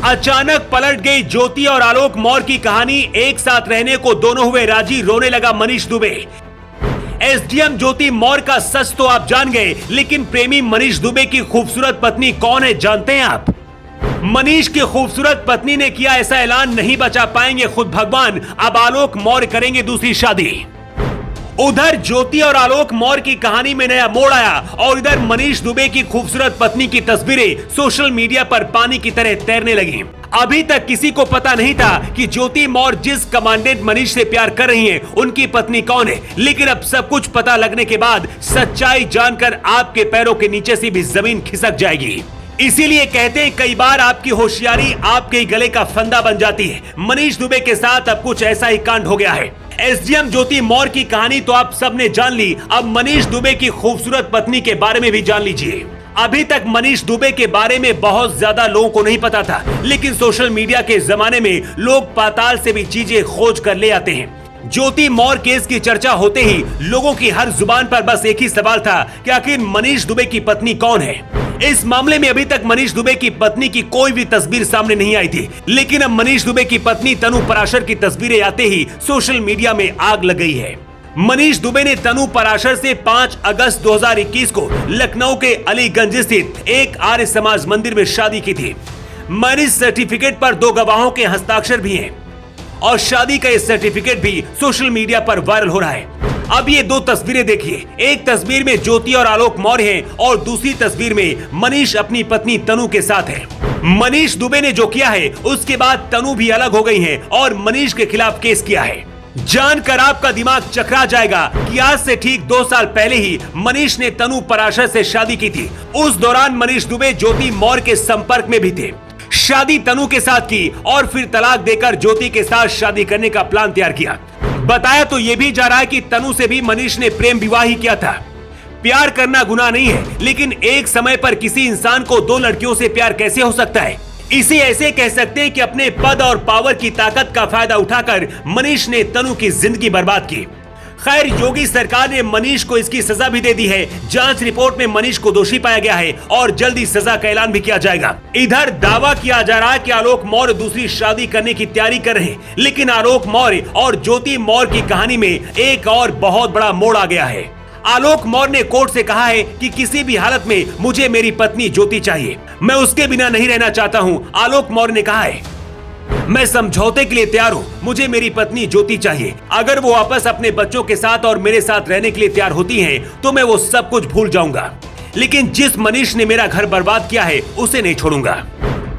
अचानक पलट गई ज्योति और आलोक मौर्य की कहानी। एक साथ रहने को दोनों हुए राजी, रोने लगा मनीष दुबे। एसडीएम ज्योति मौर्य का सच तो आप जान गए, लेकिन प्रेमी मनीष दुबे की खूबसूरत पत्नी कौन है जानते हैं आप? मनीष की खूबसूरत पत्नी ने किया ऐसा ऐलान, नहीं बचा पाएंगे खुद भगवान, अब आलोक मौर्य करेंगे दूसरी शादी। उधर ज्योति और आलोक मौर्य की कहानी में नया मोड़ आया और इधर मनीष दुबे की खूबसूरत पत्नी की तस्वीरें सोशल मीडिया पर पानी की तरह तैरने लगी। अभी तक किसी को पता नहीं था कि ज्योति मौर्य जिस कमांडेंट मनीष से प्यार कर रही हैं, उनकी पत्नी कौन है, लेकिन अब सब कुछ पता लगने के बाद सच्चाई जानकर आपके पैरों के नीचे से भी जमीन खिसक जाएगी। इसीलिए कहते हैं कई बार आपकी होशियारी आपके गले का फंदा बन जाती है। मनीष दुबे के साथ अब कुछ ऐसा ही कांड हो गया है। एसडीएम ज्योति मौर्य की कहानी तो आप सबने जान ली, अब मनीष दुबे की खूबसूरत पत्नी के बारे में भी जान लीजिए। अभी तक मनीष दुबे के बारे में बहुत ज्यादा लोगों को नहीं पता था, लेकिन सोशल मीडिया के जमाने में लोग पाताल से भी चीजें खोज कर ले आते हैं। ज्योति मौर्य केस की चर्चा होते ही लोगों की हर जुबान पर बस एक ही सवाल था कि आखिर मनीष दुबे की पत्नी कौन है। इस मामले में अभी तक मनीष दुबे की पत्नी की कोई भी तस्वीर सामने नहीं आई थी, लेकिन अब मनीष दुबे की पत्नी तनु पराशर की तस्वीरें आते ही सोशल मीडिया में आग लग गई है। मनीष दुबे ने तनु पराशर से 5 अगस्त 2021 को लखनऊ के अलीगंज स्थित एक आर्य समाज मंदिर में शादी की थी। मैरिज सर्टिफिकेट पर 2 गवाहों के हस्ताक्षर भी हैं और शादी का ये सर्टिफिकेट भी सोशल मीडिया पर वायरल हो रहा है। अब ये 2 तस्वीरें देखिए, एक तस्वीर में ज्योति और आलोक मौर्य हैं और दूसरी तस्वीर में मनीष अपनी पत्नी तनु के साथ है। मनीष दुबे ने जो किया है उसके बाद तनु भी अलग हो गई है और मनीष के खिलाफ केस किया है। जानकर आपका दिमाग चकरा जाएगा कि आज से ठीक 2 साल पहले ही मनीष ने तनु पराशर से शादी की थी। उस दौरान मनीष दुबे ज्योति मौर्य के संपर्क में भी थे। शादी तनु के साथ की और फिर तलाक देकर ज्योति के साथ शादी करने का प्लान तैयार किया। बताया तो ये भी जा रहा है कि तनु से भी मनीष ने प्रेम विवाह ही किया था। प्यार करना गुनाह नहीं है, लेकिन एक समय पर किसी इंसान को 2 लड़कियों से प्यार कैसे हो सकता है? इसे ऐसे कह सकते हैं कि अपने पद और पावर की ताकत का फायदा उठाकर मनीष ने तनु की जिंदगी बर्बाद की। खैर, योगी सरकार ने मनीष को इसकी सजा भी दे दी है। जांच रिपोर्ट में मनीष को दोषी पाया गया है और जल्दी सजा का ऐलान भी किया जाएगा। इधर दावा किया जा रहा है कि आलोक मौर्य दूसरी शादी करने की तैयारी कर रहे हैं, लेकिन आलोक मौर्य और ज्योति मौर्य की कहानी में एक और बहुत बड़ा मोड़ आ गया है। आलोक मौर्य ने कोर्ट से कहा है कि किसी भी हालत में मुझे मेरी पत्नी ज्योति चाहिए, मैं उसके बिना नहीं रहना चाहता हूँ। आलोक मौर्य ने कहा है, मैं समझौते के लिए तैयार हूँ, मुझे मेरी पत्नी ज्योति चाहिए। अगर वो वापस अपने बच्चों के साथ और मेरे साथ रहने के लिए तैयार होती हैं, तो मैं वो सब कुछ भूल जाऊंगा, लेकिन जिस मनीष ने मेरा घर बर्बाद किया है उसे नहीं छोड़ूंगा।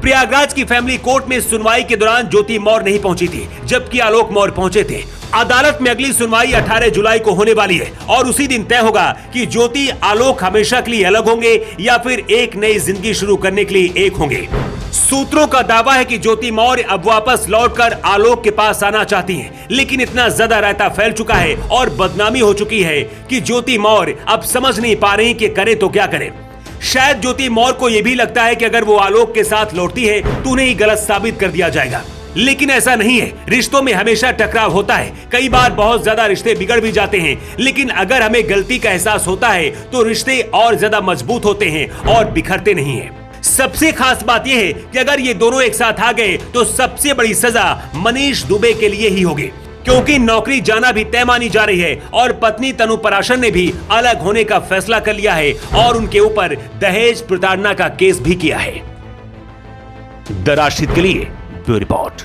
प्रयागराज की फैमिली कोर्ट में सुनवाई के दौरान ज्योति मौर्य नहीं पहुंची थी, जबकि आलोक मौर्य पहुंचे थे। अदालत में अगली सुनवाई 18 जुलाई को होने वाली है और उसी दिन तय होगा कि ज्योति आलोक हमेशा के लिए अलग होंगे या फिर एक नई जिंदगी शुरू करने के लिए एक होंगे। सूत्रों का दावा है कि ज्योति मौर्य अब वापस लौटकर आलोक के पास आना चाहती हैं, लेकिन इतना ज्यादा रायता फैल चुका है और बदनामी हो चुकी है कि ज्योति मौर्य अब समझ नहीं पा रही कि करे तो क्या करे। शायद ज्योति मौर्य को यह भी लगता है कि अगर वो आलोक के साथ लौटती है तो उन्हें ही गलत साबित कर दिया जाएगा, लेकिन ऐसा नहीं है। रिश्तों में हमेशा टकराव होता है, कई बार बहुत ज्यादा रिश्ते बिगड़ भी जाते हैं, लेकिन अगर हमें गलती का एहसास होता है तो रिश्ते और ज्यादा मजबूत होते हैं और बिखरते नहीं हैं। सबसे खास बात यह है कि अगर ये दोनों एक साथ आ गए तो सबसे बड़ी सजा मनीष दुबे के लिए ही होगी, क्योंकि नौकरी जाना भी तय मानी जा रही है और पत्नी तनु पराशर ने भी अलग होने का फैसला कर लिया है और उनके ऊपर दहेज प्रताड़ना का केस भी किया है। द राशिद के लिए ब्यूरो रिपोर्ट।